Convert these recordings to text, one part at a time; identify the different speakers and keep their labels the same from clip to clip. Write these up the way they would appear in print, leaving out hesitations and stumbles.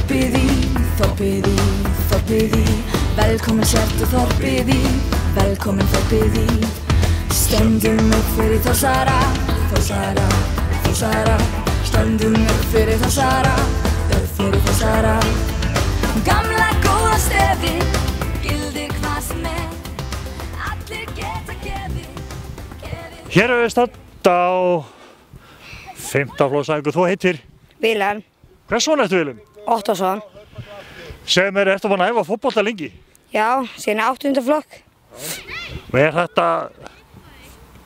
Speaker 1: þorpið í velkomin sértu þorpið í velkomin þorpið í stöndum upp fyrir Þórsara stöndum upp fyrir Þórsara gamla góða stefi gildi hvað sem allir geta gefið
Speaker 2: Hér erum við stadd á 5. flokksæfingu. Þú heitir?
Speaker 3: Vilhelm.
Speaker 2: Hvers son ertu, Vilhelm?
Speaker 3: Óttarsson.
Speaker 2: Segðu mér, ertu búinn að æfa fótbolta lengi?
Speaker 3: Já, síðan 8. flokk.
Speaker 2: Og þetta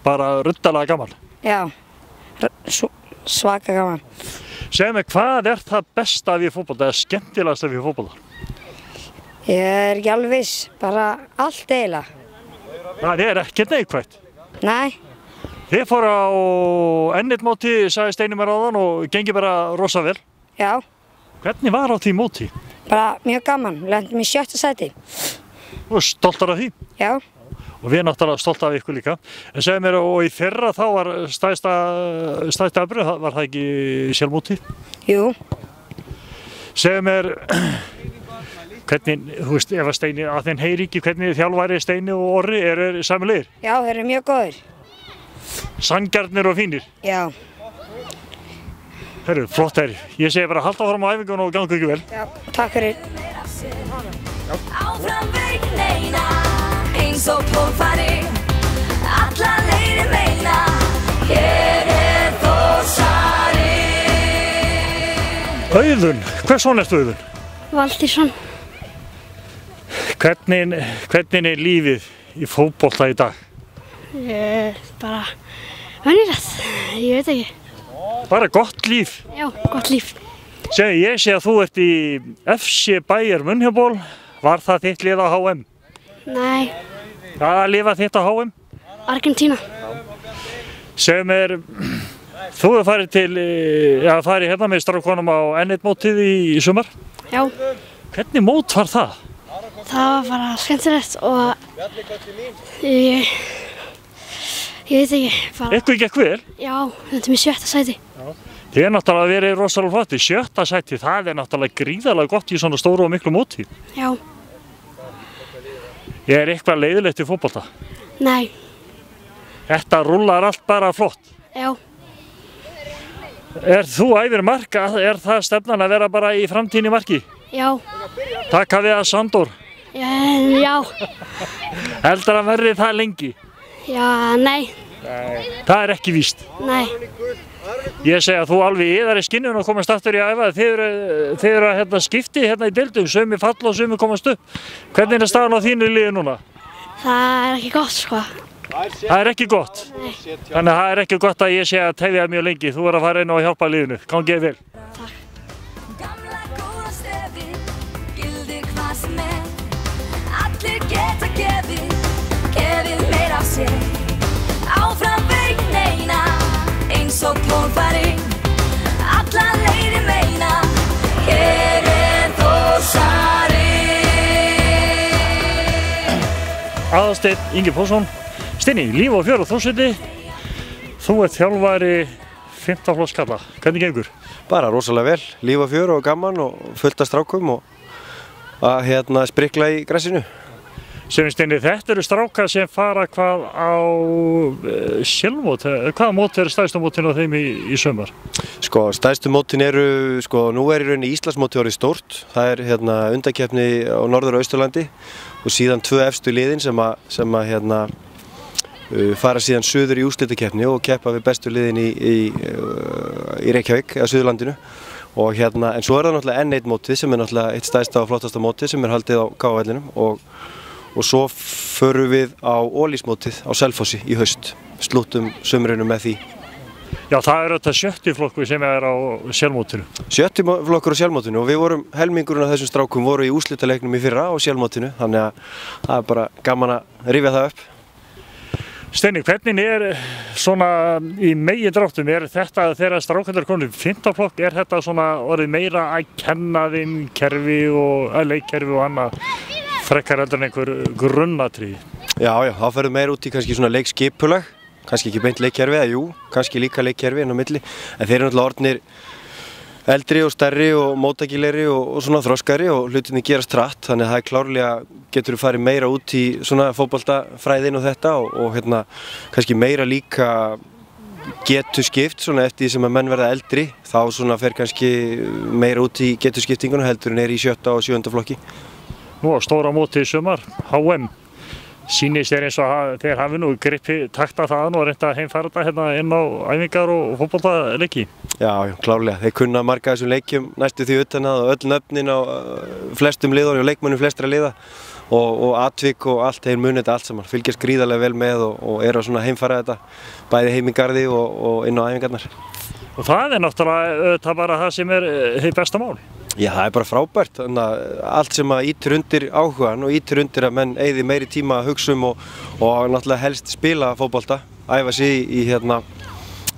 Speaker 2: bara ruddalega gaman?
Speaker 3: Já, svaka gaman.
Speaker 2: Segðu mér, hvað það besta við fótbolta eða skemmtilegasta við fótbolta?
Speaker 3: Ég ekki alveg viss, bara allt eiginlega.
Speaker 2: Það ekkert neikvætt?
Speaker 3: Nei.
Speaker 2: Þið fóru á N1 móti, sagði Steini mér áðan og gengi bara rosa vel.
Speaker 3: Já.
Speaker 2: Hvernig var á því móti?
Speaker 3: Bara mjög gaman, lendum í 6. sæti.
Speaker 2: Þú stoltar af því?
Speaker 3: Já.
Speaker 2: Og við náttúrulega stolt af ykkur líka. En segðu mér, og í fyrra þá var stærsta afbrigði, var það ekki sjálfmóti?
Speaker 3: Jú.
Speaker 2: Segðu mér, hvernig, þú veist, ef að Steini að þinn heyri ekki, hvernig þjálfari Steini og Orri eru samlegir?
Speaker 3: Já, þeir eru mjög góðir.
Speaker 2: Sanngjarnir og fínir?
Speaker 3: Já.
Speaker 2: Herru, flott herri. Ég segi bara halda fram á æfingun og ganga ykkur vel.
Speaker 3: Já, takk fyrir.
Speaker 1: Áfram veginn eina, eins og plógfari, alla leiðir meina, hér Þórsari.
Speaker 2: Auðun, hvers son ertu Auðun?
Speaker 4: Valtýrsson.
Speaker 2: Hvernig lífið í fótbolta í dag?
Speaker 4: Bara venjulegt, ég veit ekki.
Speaker 2: Bara gott líf?
Speaker 4: Já, gott líf.
Speaker 2: Ég sé að þú ert í FC Bayern München. Var það þitt lið á HM?
Speaker 4: Nei.
Speaker 2: Hvaða lið var þitt á HM?
Speaker 4: Argentína.
Speaker 2: Segðu mér, þú hefur farið hérna með strákunum á N1 mótið í sumar?
Speaker 4: Já.
Speaker 2: Hvernig mót var það?
Speaker 4: Það var bara skemmtilegt og ég veit ekki.
Speaker 2: Eitthvað gekk vel?
Speaker 4: Já, þetta er 7. sæti.
Speaker 2: Þið náttúrulega verið rosalega flott. 7. sæti, það náttúrulega gríðarlega gott í svona stóru og miklu móti.
Speaker 4: Já.
Speaker 2: Eitthvað leiðilegt í fótbolta?
Speaker 4: Nei.
Speaker 2: Þetta rúllar allt bara flott?
Speaker 4: Já.
Speaker 2: Þú æfir mark, það stefnan að vera bara í framtíðinni marki?
Speaker 4: Já.
Speaker 2: Taka við að Sandor?
Speaker 4: Já.
Speaker 2: Heldur að verði það lengi?
Speaker 4: Já, nei.
Speaker 2: Það ekki víst?
Speaker 4: Nei.
Speaker 2: Ég segi að þú alveg yðar í skinnun og komast aftur í að æfa. Þið eru að skipti hérna í deildum, sumi falla og sumi komast upp. Hvernig staðan á þínu liði núna?
Speaker 4: Það ekki gott, sko.
Speaker 2: Það ekki gott?
Speaker 4: Nei.
Speaker 2: Þannig að það ekki gott að ég sé að tefja mjög lengi. Þú verður að fara inn og hjálpa liðinu. Gangið vel.
Speaker 4: Takk.
Speaker 1: Gamla góða stefi, gildi hvað sem allir geta gefið meira af sér. Áfram veginn eina, eins og plógfari, alla leiðir meina, hér Þórsari.
Speaker 2: Aðalsteinn Ingi Pósson, Steini, líf og fjör og Þórsvelli. Þú ert þjálfari 5. flokks karla. Hvernig gengur?
Speaker 5: Bara rosalega vel, líf og fjör og gaman og fullt af strákum og að sprikla í gressinu.
Speaker 2: Steini, þetta eru strákar sem fara hvað á sjálfmót. Hvaða mót stærstu mótin á þeim í sumar?
Speaker 5: Sko, stærstu mótin eru, nú í rauninni Íslandsmóti orðið stórt. Það undankeppni á Norður- og Austurlandi og síðan 2 efstu liðin sem fara síðan suður í úrslitakeppni og keppa við bestu liðin í Reykjavík, eða Suðurlandinu. Og en svo það náttúrulega N1 mótið sem náttúrulega eitt stærsta og flottasta mótið sem haldið á KF-vellinum og svo förum við á Ólísmótið á Selfossi í haust, slúttum sumrinu með því.
Speaker 2: Já, það þetta 70 flokkur sem á sjálfmótinu.
Speaker 5: 70 flokkur á sjálfmótinu og við vorum, helmingurinn af þessum strákum voru í úrslitaleiknum í fyrra á sjálfmótinu, þannig að það bara gaman að rifja það upp.
Speaker 2: Steini, hvernig svona í megindráttum, þetta þegar strákarnir komnir 5. flokk, þetta svona orðið meira að kenna þeim kerfi og leikkerfi og annað frekar heldur en einhver grunnatriði?
Speaker 5: Já, þá ferðu meira út í kannski svona leikskipulag, kannski ekki beint leikkerfi, jú, kannski líka leikkerfi inn á milli, en þeir náttúrulega orðnir eldri og stærri og móttækilegri og svona þroskari og hlutinni gerast hratt, þannig að það klárlega getur þú farið meira út í svona fótboltafræðin og þetta og hérna kannski meira líka getuskipt svona eftir því sem að menn verða eldri, þá svona fer kannski meira út í getuskiptingunum heldur en í 7. og 7. flokki.
Speaker 2: Nú á stóra móti í sumar, HM. Sýnist eins og þeir hafi nú gripið takta það og reynda að heimfæra þetta hérna inn á æfingar og fótboltaleiki.
Speaker 5: Já, klárlega. Þeir kunna marga þessum leikjum næstu því utan að öll nöfnin á flestum liðunum og leikmönnum flestra liða og atvik og allt, þeir muni þetta allt saman. Fylgjast gríðarlega vel með og eru að svona heimfæra þetta bæði heim í garði og inn á æfingarnar.
Speaker 2: Og það náttúrulega bara það sem hið besta mál.
Speaker 5: Já, það bara frábært. Þannig að allt sem að ýtir undir áhugan og ýtir undir að menn eyði meiri tíma að hugsa og náttúrulega helst spila fótbolta, æfa sig í hérna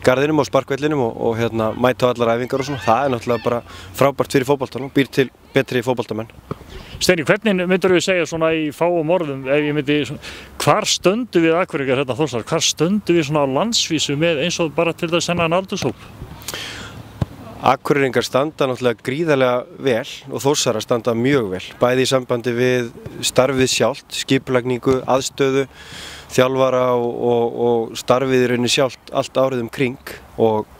Speaker 5: garðinum og sparkvellinum og hérna mæta á allar æfingar og svona. Það náttúrulega bara frábært fyrir fótboltan og býr til betri fótboltamenn.
Speaker 2: Steini, hvernig myndur við segja svona í fáum orðum, ef ég myndi, hvar stöndum við Akureyringar hérna Þórsar, hvar stöndum við svona á landsvísu með eins og bara til þess að aldurshóp?
Speaker 5: Akureyringar standa náttúrulega gríðarlega vel og Þórsarar standa mjög vel, bæði í sambandi við starfið sjálft, skipulagningu, aðstöðu, þjálfara og starfið í rauninni sjálft allt árið kring og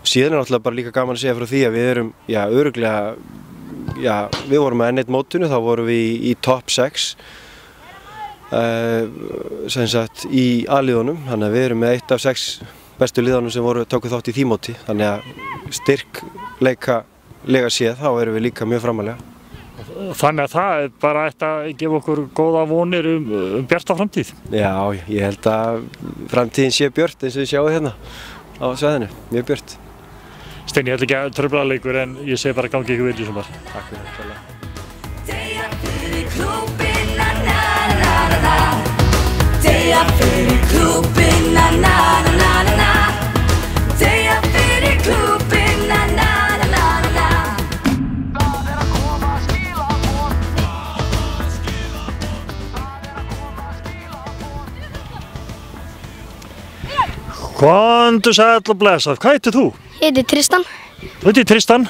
Speaker 5: síðan náttúrulega bara líka gaman að segja frá því að við erum, örugglega, við vorum með N1 mótinu, þá vorum við í top 6 sem sagt í A-liðunum, þannig að við erum með 1 af 6 bestu liðanum sem tóku þátt í því móti, þannig að styrkleika séð, þá erum við líka mjög framalega.
Speaker 2: Þannig að það bara ætti að gefa okkur góða vonir bjarta framtíð.
Speaker 5: Já, ég held að framtíðin sé björt eins og þið sjáu hérna á svæðinu, mjög björt.
Speaker 2: Steini, ég ætla ekki að trufla leikur en ég segi bara gangi ykkur vel í sumar.
Speaker 5: Takk fyrir.
Speaker 1: Deyja fyrir klúbbinn, na-na-na-na-na. Deyja fyrir klúbbinn, na-na-na-na-na. Deyja fyrir klúbbinn, na-na-na-na-na. Það að koma skilaboð.
Speaker 2: Komdu sæll og blessað, hvað heitir þú?
Speaker 4: Ég heiti Tristan.
Speaker 2: Þú heitir Tristan.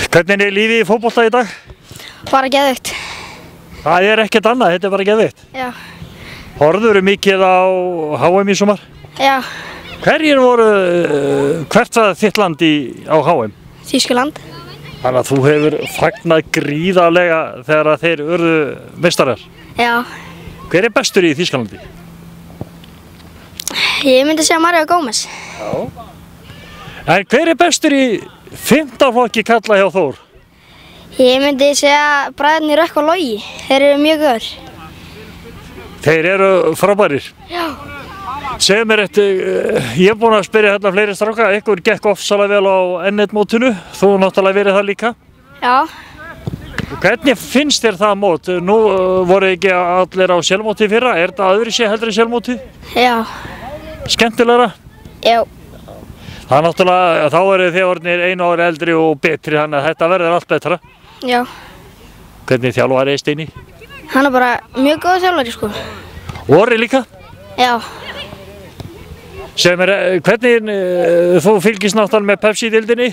Speaker 2: Hvernig lífið í fótbolta í dag?
Speaker 4: Bara geðveikt.
Speaker 2: Það ekkert annað, þetta bara geðveikt.
Speaker 4: Já.
Speaker 2: Horfðurðu mikið á HM í sumar?
Speaker 4: Já.
Speaker 2: Hverjir voru, hvert var þitt land á HM?
Speaker 4: Þýskaland.
Speaker 2: Þannig að þú hefur fagnað gríðarlega þegar þeir urðu meistarar.
Speaker 4: Já.
Speaker 2: Hver bestur í Þýskalandi?
Speaker 4: Ég myndi segja Mario Gómez.
Speaker 2: Já. En hver bestur í 15. flokki kalla hjá Þór?
Speaker 4: Ég myndi segja bræðurnir Rökk og Logi. Þeir eru mjög góðir.
Speaker 2: Þeir eru frábærir.
Speaker 4: Já.
Speaker 2: Segðu mér ég búinn að spyrja hérna fleiri stráka, ykkur gekk ofsalega vel á N1 mótinu, þú náttúrulega verið það líka.
Speaker 4: Já.
Speaker 2: Hvernig finnst þér það mót? Nú voru ekki allir á sjálfmóti fyrra, þetta öðruvísi heldur en sjálfmóti?
Speaker 4: Já.
Speaker 2: Skemmtilegra?
Speaker 4: Já.
Speaker 2: Það náttúrulega, þá eru þið orðnir 1 ári eldri og betri, þannig að þetta verður allt betra.
Speaker 4: Já.
Speaker 2: Hvernig þjálfari Steini?
Speaker 4: Hann bara mjög góð þjálfari, sko.
Speaker 2: Orri líka?
Speaker 4: Já.
Speaker 2: Segðu mér, hvernig þú fylgist náttúrulega með Pepsi-deildinni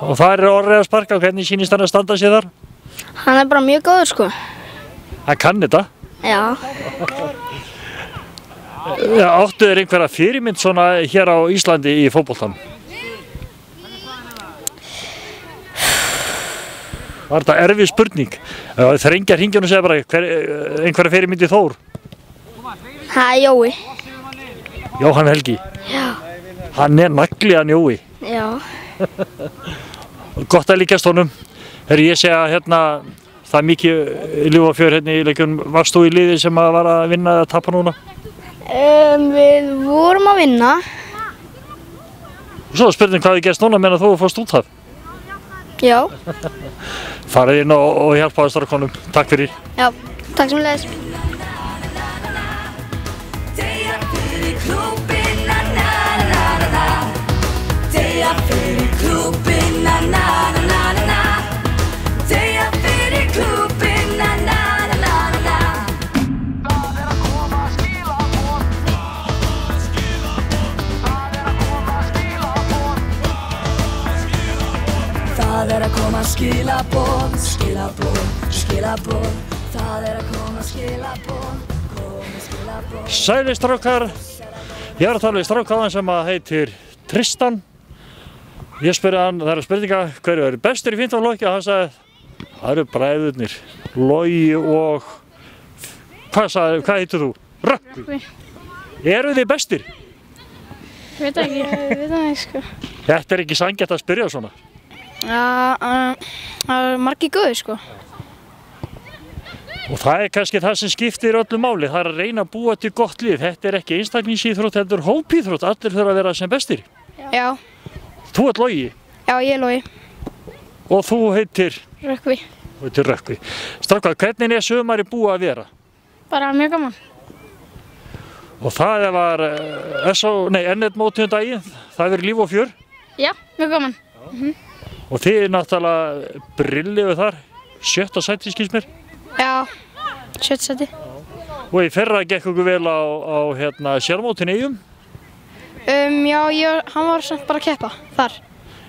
Speaker 2: og það Orri að sparka, hvernig sýnist hann að standa sig þar?
Speaker 4: Hann bara mjög góður, sko.
Speaker 2: Hann kann þetta?
Speaker 4: Já.
Speaker 2: Áttu þér einhverja fyrirmynd svona hér á Íslandi í fótboltanum? Var þetta erfið spurning? Þrengja hringjan og segja bara einhverja fyrirmynd í Þór?
Speaker 4: Það Jói.
Speaker 2: Jóhann Helgi?
Speaker 4: Já.
Speaker 2: Hann nagli hann Jói?
Speaker 4: Já.
Speaker 2: Gott að líkjast honum. Ég segja hérna, það mikið líf og fjör hérna í leikjum. Varst þú í liði sem var að vinna eða tapa núna?
Speaker 4: Við vorum að vinna.
Speaker 2: Og svo spurning hvað þið gerst núna meðan þú fórst út af?
Speaker 4: Já.
Speaker 2: Farið inn og hjálpaði strákunum. Takk fyrir.
Speaker 4: Já, takk sem leiðis.
Speaker 1: Deyja fyrir klúbbinn, na-na-na-na-na. Deyja fyrir klúbbinn, na-na-na-na-na. Deyja fyrir klúbbinn, na-na-na-na-na. Það að koma skilaboð. Það að koma skilaboð. skilaboð, skilaboð, það að koma skilaboð, skilaboð.
Speaker 2: Sælir strákar, ég að tala við strákáðan sem heitir Tristan. Ég spurði hann, það spurninga, hverju eru bestir í 15 flokki og hann sagði, það eru bræðurnir, Logi og, hvað heitir þú? Rökkvi. Eru þið bestir?
Speaker 4: Ég veit ekki, ég veit það ekki sko.
Speaker 2: Þetta ekki sanngjarnt að spyrja svona.
Speaker 4: Það er margir góðir sko.
Speaker 2: Og það kannski það sem skiptir öllu máli, það að reyna að búa til gott lið. Þetta ekki einstaklingsíþrótt, heldur hópíþrótt, allir þurfa að vera sem bestir.
Speaker 4: Já.
Speaker 2: Þú ert Logi?
Speaker 4: Já, ég er Logi.
Speaker 2: Og þú heitir?
Speaker 4: Rökkvi.
Speaker 2: Þú heitir Rökkvi. Strákar, hvernig er sumarið búið að vera?
Speaker 4: Bara mjög gaman.
Speaker 2: Og það var N1 mótið daginn, það verið líf og fjör?
Speaker 4: Já, mjög gaman.
Speaker 2: Og þið náttúrulega brilliðu þar, 7. sæti skilst mér?
Speaker 4: Já, 7. sæti.
Speaker 2: Og í fyrra gekk okkur vel á sérmótinu Eyjum?
Speaker 4: Já, hann var samt bara að keppa þar.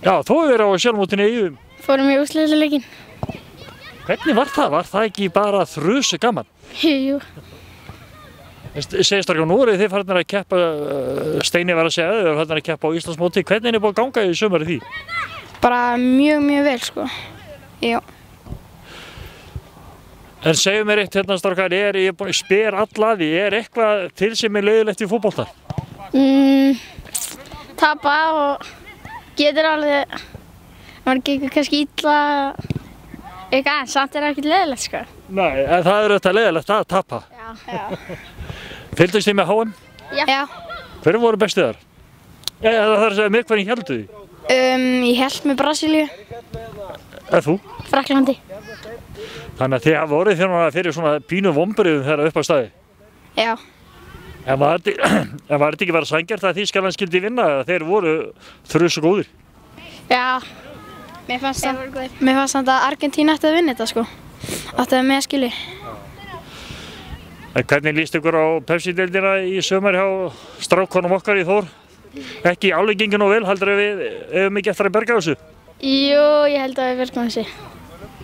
Speaker 2: Já, þú hefur verið á sérmótinu Eyjum.
Speaker 4: Fórum í úrslitaleikinn.
Speaker 2: Hvernig var það? Var það ekki bara þrusu gaman?
Speaker 4: Jú.
Speaker 2: Segist þér, nú eru þið farnir að keppa, Steini var að segja, þið eru farnir að keppa á Íslandsmóti. Hvernig er búið að ganga í sumari því?
Speaker 4: Bara mjög vel sko. Já.
Speaker 2: En segju mér eitt hérna strákar, ég spyr alla að því, er eitthvað til sem er leiðilegt í fótbolta?
Speaker 4: Tapa og getur alveg, maður gengur kannski illa, eitthvað en samt er það ekkert leiðilegt sko.
Speaker 2: Nei, en það er auðvitað leiðilegt að tapa.
Speaker 4: Já.
Speaker 2: Fylgdust þið með HM?
Speaker 4: Já.
Speaker 2: Hverjum voru bestið þar? Það er að segja mig hvernig héldu því?
Speaker 4: Ég held með Brasilíu.
Speaker 2: Eða þú?
Speaker 4: Frakklandi.
Speaker 2: Þannig að þið hafa voruð fyrir svona pínu vombriðum þegar upp á staði?
Speaker 4: Já.
Speaker 2: En var þetta ekki verið sanngjarnt að Þýskaland skildi vinna eða þeir voru þrusu góðir?
Speaker 4: Já. Mér fannst samt að Argentína ætti að vinna þetta sko. Ætti að með skili.
Speaker 2: En hvernig líst ykkur á Pepsi-deildina í sumar hjá strákonum okkar í Þór? Ekki alveg gengið nú vel, heldur við hefum ekki eftir að berga þessu?
Speaker 4: Jú, ég held að við bergum þessu.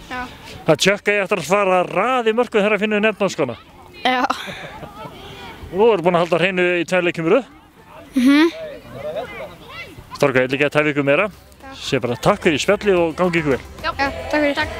Speaker 4: Já.
Speaker 2: Það tjökka ég eftir að fara að raði mörku þegar að finna nefndanskona.
Speaker 4: Já.
Speaker 2: Og þú eru búin að halda hreinu í 2 leikjum í röð? Strákar, ég vil ekki að tæfa ykkur meira. Sé bara takk fyrir spjallið og gangi ykkur vel.
Speaker 4: Já, takk fyrir. Takk.